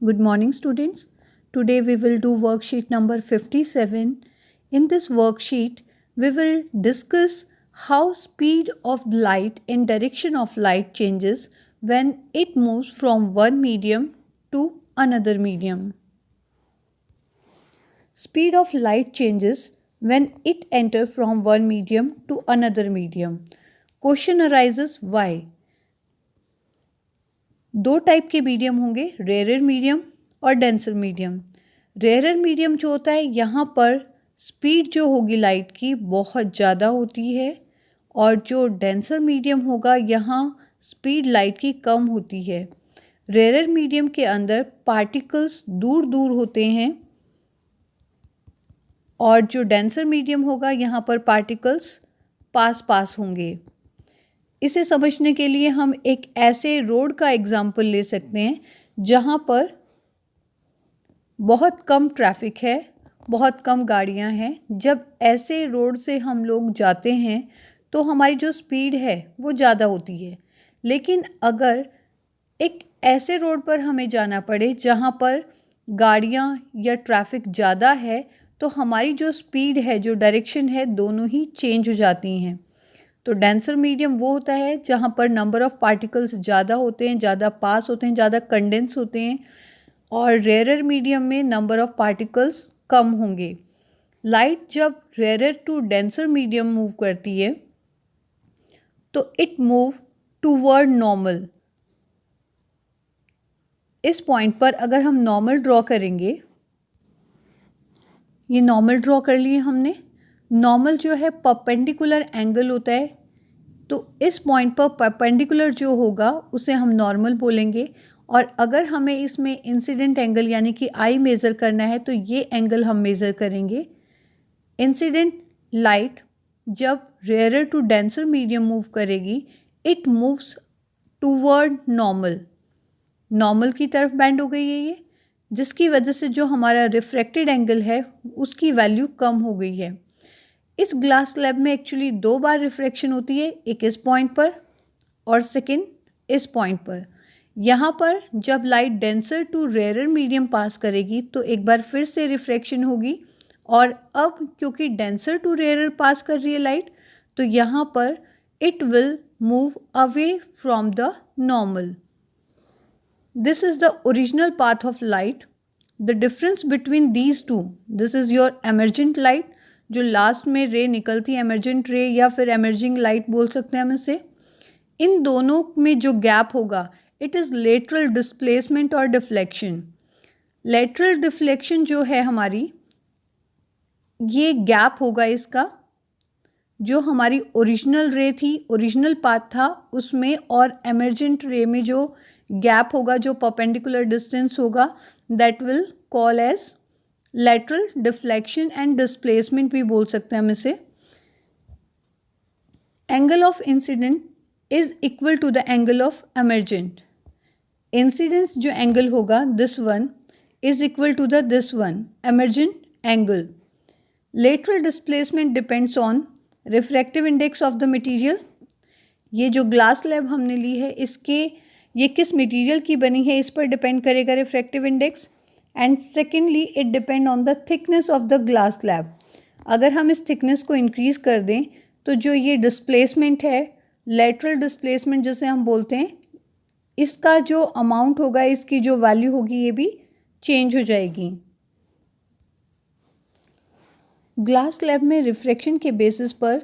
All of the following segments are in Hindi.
Good morning, students. Today we will do worksheet number 57. In this worksheet, we will discuss how speed of light and direction of light changes when it moves from one medium to another medium. Speed of light changes when it enters from one medium to another medium. Question arises why? दो टाइप के मीडियम होंगे, रेयर मीडियम और डेंसर मीडियम। रेयर मीडियम जो होता है यहाँ पर स्पीड जो होगी लाइट की बहुत ज़्यादा होती है और जो डेंसर मीडियम होगा यहाँ स्पीड लाइट की कम होती है। रेयर मीडियम के अंदर पार्टिकल्स दूर दूर होते हैं और जो डेंसर मीडियम होगा यहाँ पर पार्टिकल्स पास पास होंगे। इसे समझने के लिए हम एक ऐसे रोड का एग्जाम्पल ले सकते हैं जहाँ पर बहुत कम ट्रैफिक है, बहुत कम गाड़ियाँ हैं। जब ऐसे रोड से हम लोग जाते हैं तो हमारी जो स्पीड है वो ज़्यादा होती है। लेकिन अगर एक ऐसे रोड पर हमें जाना पड़े जहाँ पर गाड़ियाँ या ट्रैफिक ज़्यादा है तो हमारी जो स्पीड है, जो डायरेक्शन है, दोनों ही चेंज हो जाती हैं। तो डेंसर मीडियम वो होता है जहाँ पर नंबर ऑफ़ पार्टिकल्स ज़्यादा होते हैं, ज़्यादा पास होते हैं, ज़्यादा कंडेंस होते हैं और रेयर मीडियम में नंबर ऑफ़ पार्टिकल्स कम होंगे। लाइट जब rare to denser medium move करती है तो इट मूव टूवर्ड नॉर्मल। इस पॉइंट पर अगर हम नॉर्मल ड्रॉ करेंगे, ये नॉर्मल ड्रॉ कर लिए हमने। नॉर्मल जो है परपेंडिकुलर एंगल होता है, तो इस पॉइंट पर परपेंडिकुलर जो होगा उसे हम नॉर्मल बोलेंगे। और अगर हमें इसमें इंसिडेंट एंगल यानी कि आई मेज़र करना है तो ये एंगल हम मेज़र करेंगे। इंसिडेंट लाइट जब rare to denser medium move करेगी, it moves toward normal. Normal की तरफ बेंड हो गई है ये, जिसकी वजह से जो हमारा रिफ्रैक्टेड एंगल है उसकी वैल्यू कम हो गई है। इस ग्लास स्लैब में एक्चुअली दो बार रिफ्रैक्शन होती है, एक इस पॉइंट पर और सेकंड इस पॉइंट पर। यहाँ पर जब light denser to rare medium pass करेगी तो एक बार फिर से रिफ्रैक्शन होगी और अब क्योंकि डेंसर टू रेयर पास कर रही है लाइट तो यहाँ पर it will move away from the normal. This is the original path of light. The difference between these to, this is your emergent light, जो लास्ट में रे निकलती है, एमर्जेंट रे या फिर एमर्जिंग लाइट बोल सकते हैं हम इसे। इन दोनों में जो गैप होगा इट इज़ लेटरल डिस्प्लेसमेंट और डिफ्लेक्शन। लेटरल डिफ्लेक्शन जो है हमारी, ये गैप होगा इसका, जो हमारी ओरिजिनल रे थी, ओरिजिनल पाथ था उसमें और एमर्जेंट रे में जो गैप होगा, जो परपेंडिकुलर डिस्टेंस होगा, that will call as lateral deflection and displacement भी बोल सकते हैं हम इसे। Angle of incident is equal to the angle of emergent. Incidence जो एंगल होगा this one is equal to the this one emergent angle. Lateral displacement depends on refractive index of the material. ये जो ग्लास स्लैब हमने ली है इसके, ये किस मटेरियल की बनी है इस पर डिपेंड करेगा refractive index. And secondly it depend on the thickness of the glass slab. अगर हम इस थिकनेस को इंक्रीज़ कर दें तो जो ये डिस्प्लेसमेंट है, लेटरल डिस्प्लेसमेंट जिसे हम बोलते हैं, इसका जो अमाउंट होगा, इसकी जो वैल्यू होगी, ये भी चेंज हो जाएगी। ग्लास स्लैब में रिफ्रैक्शन के बेसिस पर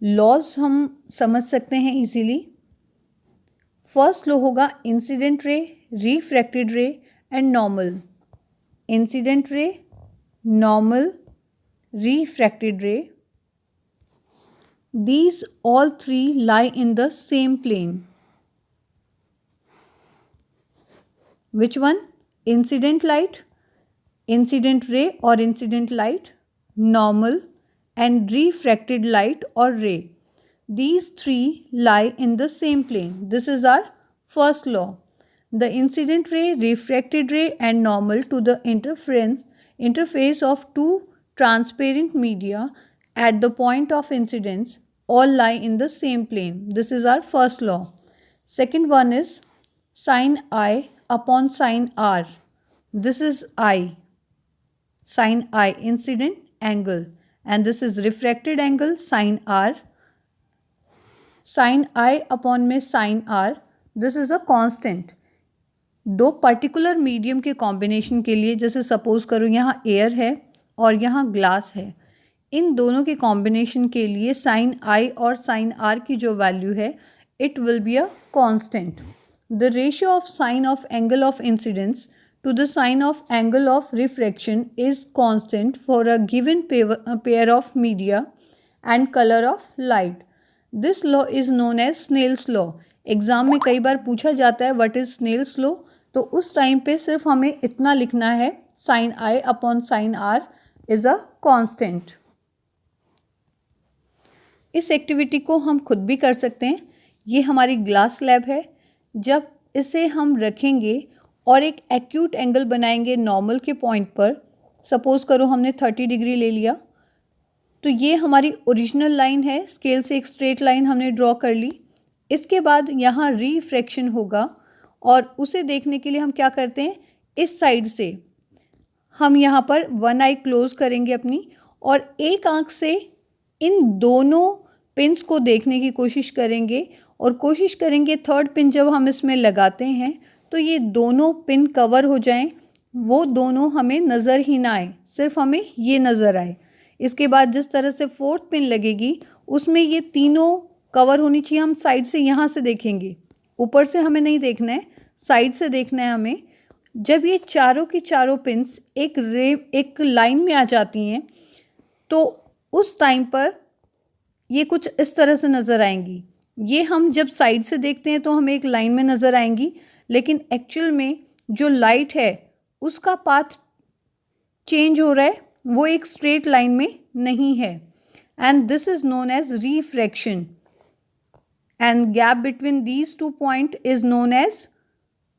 लॉज हम समझ सकते हैं इजीली। फर्स्ट लॉ होगा इंसिडेंट रे, रिफ्रैक्टेड रे and normal. Incident ray, normal, refracted ray, these all three lie in the same plane. Which one? Incident light, incident ray or incident light, normal and refracted light or ray. These three lie in the same plane. This is our first law. The incident ray, refracted ray and normal to the interface of two transparent media at the point of incidence all lie in the same plane. This is our first law. Second one is sin I upon sin R. this is I, sin I, incident angle, and this is refracted angle sin R, sin I upon में sin R, this is a constant. दो पर्टिकुलर मीडियम के कॉम्बिनेशन के लिए, जैसे सपोज करो यहाँ एयर है और यहाँ ग्लास है, इन दोनों के कॉम्बिनेशन के लिए साइन आई और साइन आर की जो वैल्यू है it will be a constant. The ratio of sine of angle of incidence to the sign of angle of refraction is constant for a given pair of media and color of light. This law is known as Snell's law. Exam में कई बार पूछा जाता है व्हाट इज़ स्नेल्स लॉ, तो उस टाइम पे सिर्फ हमें इतना लिखना है sine I upon sine R is a constant. इस एक्टिविटी को हम खुद भी कर सकते हैं. ये हमारी ग्लास स्लैब है. जब इसे हम रखेंगे और एक एक्यूट एंगल बनाएंगे नॉर्मल के पॉइंट पर, सपोज़ करो हमने 30 डिग्री ले लिया, तो ये हमारी ओरिजिनल लाइन है. स्केल से एक स्ट्रेट लाइन हमने ड्रॉ कर ली. इसके बाद यहाँ रिफ्रैक्शन होगा और उसे देखने के लिए हम क्या करते हैं, इस साइड से हम यहाँ पर वन आई क्लोज करेंगे अपनी और एक आँख से इन दोनों पिन्स को देखने की कोशिश करेंगे और कोशिश करेंगे थर्ड पिन जब हम इसमें लगाते हैं तो ये दोनों पिन कवर हो जाएं, वो दोनों हमें नज़र ही ना आए, सिर्फ हमें ये नज़र आए. इसके बाद जिस तरह से फोर्थ पिन लगेगी उसमें ये तीनों कवर होनी चाहिए. हम साइड से यहाँ से देखेंगे, ऊपर से हमें नहीं देखना है, साइड से देखना है हमें. जब ये चारों की चारों पिन्स एक लाइन में आ जाती हैं तो उस टाइम पर ये कुछ इस तरह से नज़र आएंगी. ये हम जब साइड से देखते हैं तो हमें एक लाइन में नज़र आएंगी, लेकिन एक्चुअल में जो लाइट है उसका पाथ चेंज हो रहा है, वो एक स्ट्रेट लाइन में नहीं है. And this is known as refraction and gap between these two point is known as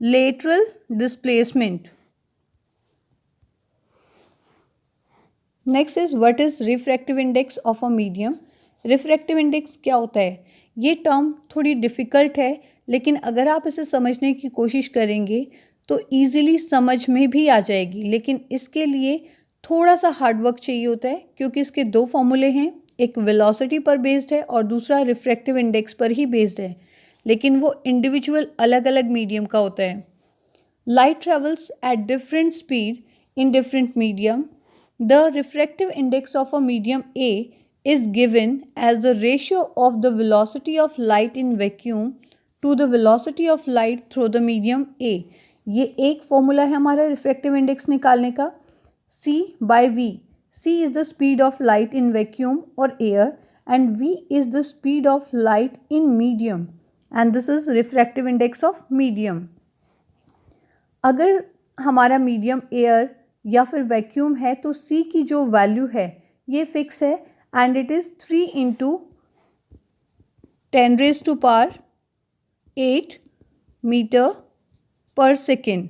lateral displacement. Next is what is refractive index of a medium. Refractive index क्या होता है, ये टर्म थोड़ी डिफ़िकल्ट है, लेकिन अगर आप इसे समझने की कोशिश करेंगे तो ईज़िली समझ में भी आ जाएगी. लेकिन इसके लिए थोड़ा सा हार्ड वर्क चाहिए होता है, क्योंकि इसके दो फॉर्मूले हैं, एक वेलोसिटी पर बेस्ड है और दूसरा रिफ्रैक्टिव इंडेक्स पर ही बेस्ड है, लेकिन वो इंडिविजुअल अलग अलग मीडियम का होता है. Light travels at different speed in different medium. The refractive index of a medium A is given as the ratio of the velocity of light in vacuum to the velocity of light through the medium A. ये एक फॉर्मूला है हमारा रिफ्रैक्टिव इंडेक्स निकालने का. C by V. C is the speed of light in vacuum or air and V is the speed of light in medium, and this is refractive index of medium. अगर हमारा मीडियम एयर या फिर वैक्यूम है तो C की जो वैल्यू है ये फिक्स है and it is 3 into 10 raised to power 8 metre पर सेकेंड.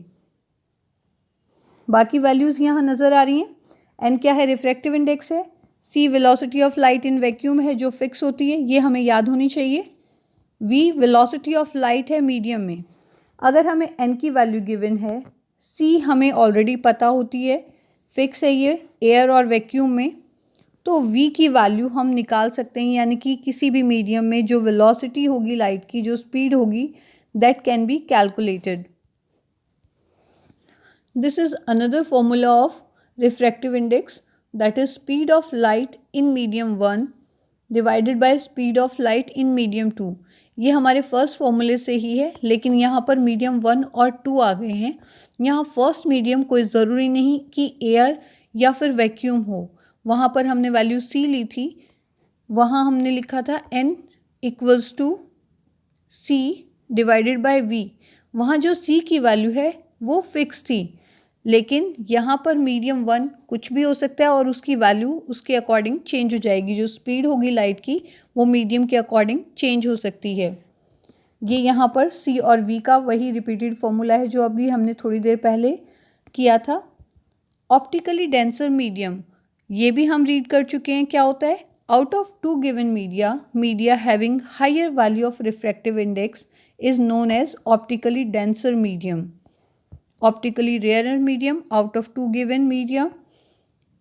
बाकी वैल्यूज़ यहाँ नज़र आ रही हैं. एन क्या है, रिफ्रैक्टिव इंडेक्स है. C velocity of light in vacuum है जो फिक्स होती है, ये हमें याद होनी चाहिए. वी वेलोसिटी ऑफ लाइट है मीडियम में. अगर हमें एन की वैल्यू गिवन है, सी हमें ऑलरेडी पता होती है, फिक्स है ये एयर और वैक्यूम में, तो v की वैल्यू हम निकाल सकते हैं. यानी कि किसी भी मीडियम में जो वेलोसिटी होगी लाइट की, जो स्पीड होगी, that can be calculated. This is another formula of refractive index, that is speed of light in medium 1 divided by speed of light in medium 2. ये हमारे फर्स्ट फॉर्मूले से ही है, लेकिन यहाँ पर मीडियम 1 और 2 आ गए हैं. यहाँ फर्स्ट मीडियम कोई ज़रूरी नहीं कि एयर या फिर वैक्यूम हो. वहाँ पर हमने वैल्यू C ली थी, वहाँ हमने लिखा था N equals to C divided by V. वहाँ जो C की वैल्यू है वो फिक्स थी, लेकिन यहाँ पर मीडियम 1 कुछ भी हो सकता है और उसकी वैल्यू उसके अकॉर्डिंग चेंज हो जाएगी. जो स्पीड होगी लाइट की वो मीडियम के अकॉर्डिंग चेंज हो सकती है. ये यहाँ पर C और V का वही रिपीटेड फॉर्मूला है जो अभी हमने थोड़ी देर पहले किया था. ऑप्टिकली डेंसर मीडियम, ये भी हम रीड कर चुके हैं क्या होता है. Out of two given media having higher value of refractive index is known as optically denser medium. Optically rarer medium out of 2 given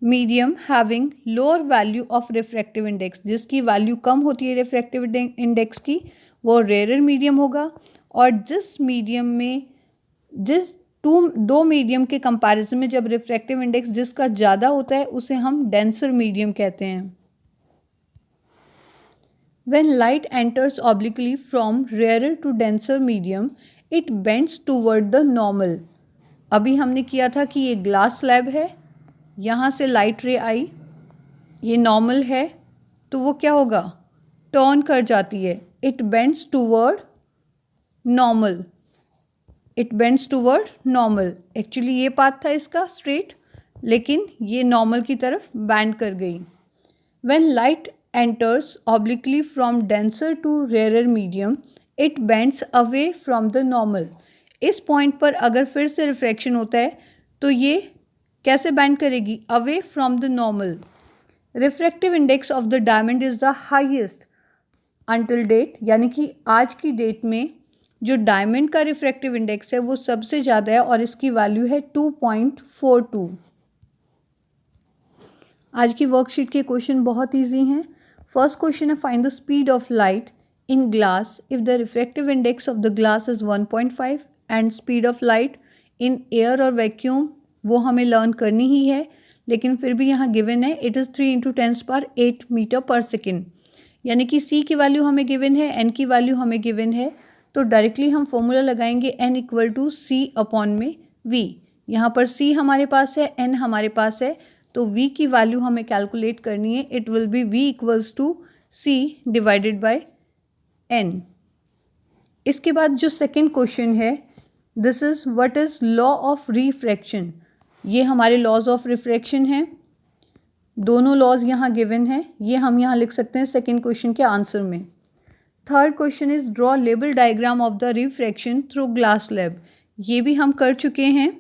medium having lower value of refractive index, जिसकी वैल्यू कम होती है रिफ्रैक्टिव इंडेक्स की, वो रेयरर मीडियम होगा। और जिस दो मीडियम के कंपैरिजन में जब रिफ्रैक्टिव इंडेक्स जिसका ज़्यादा होता है उसे हम डेंसर मीडियम कहते हैं। When light enters obliquely from rarer to denser medium, it bends toward the normal. अभी हमने किया था कि ये ग्लास स्लैब है, यहाँ से लाइट रे आई, ये नॉर्मल है, तो वो क्या होगा, टर्न कर जाती है। It bends toward normal, it bends toward normal. Actually ये पाथ था इसका स्ट्रेट, लेकिन ये नॉर्मल की तरफ बैंड कर गई। When light enters obliquely from denser to rarer medium, it bends away from the normal. इस पॉइंट पर अगर फिर से रिफ्रैक्शन होता है तो ये कैसे बैंड करेगी, away from the normal. Refractive index of the diamond is the highest until date, यानी कि आज की डेट में जो डायमंड का रिफ्रैक्टिव इंडेक्स है वो सबसे ज़्यादा है और इसकी वैल्यू है 2.42। आज की वर्कशीट के क्वेश्चन बहुत इजी हैं। फर्स्ट क्वेश्चन है find the speed of light in glass if the refractive index of the glass is 1.5 and speed of light in air और वैक्यूम वो हमें लर्न करनी ही है, लेकिन फिर भी यहाँ गिवन है इट इज़ 3 × 10⁸ मीटर पर सेकेंड, यानी कि c की वैल्यू हमें गिवन है, n की वैल्यू हमें गिवन है, तो डायरेक्टली हम फॉर्मूला लगाएंगे n = c/v। यहाँ पर c हमारे पास है, n हमारे पास है, तो v की वैल्यू हमें कैलकुलेट करनी है। It will be v = c/n। इसके बाद जो सेकंड क्वेश्चन है, this is what is law of refraction. ये हमारे लॉज ऑफ रिफ्रैक्शन हैं, दोनों लॉज यहाँ गिवन है, ये हम यहाँ लिख सकते हैं सेकंड क्वेश्चन के आंसर में। Third question is draw label diagram of the refraction through glass slab. ये भी हम कर चुके हैं,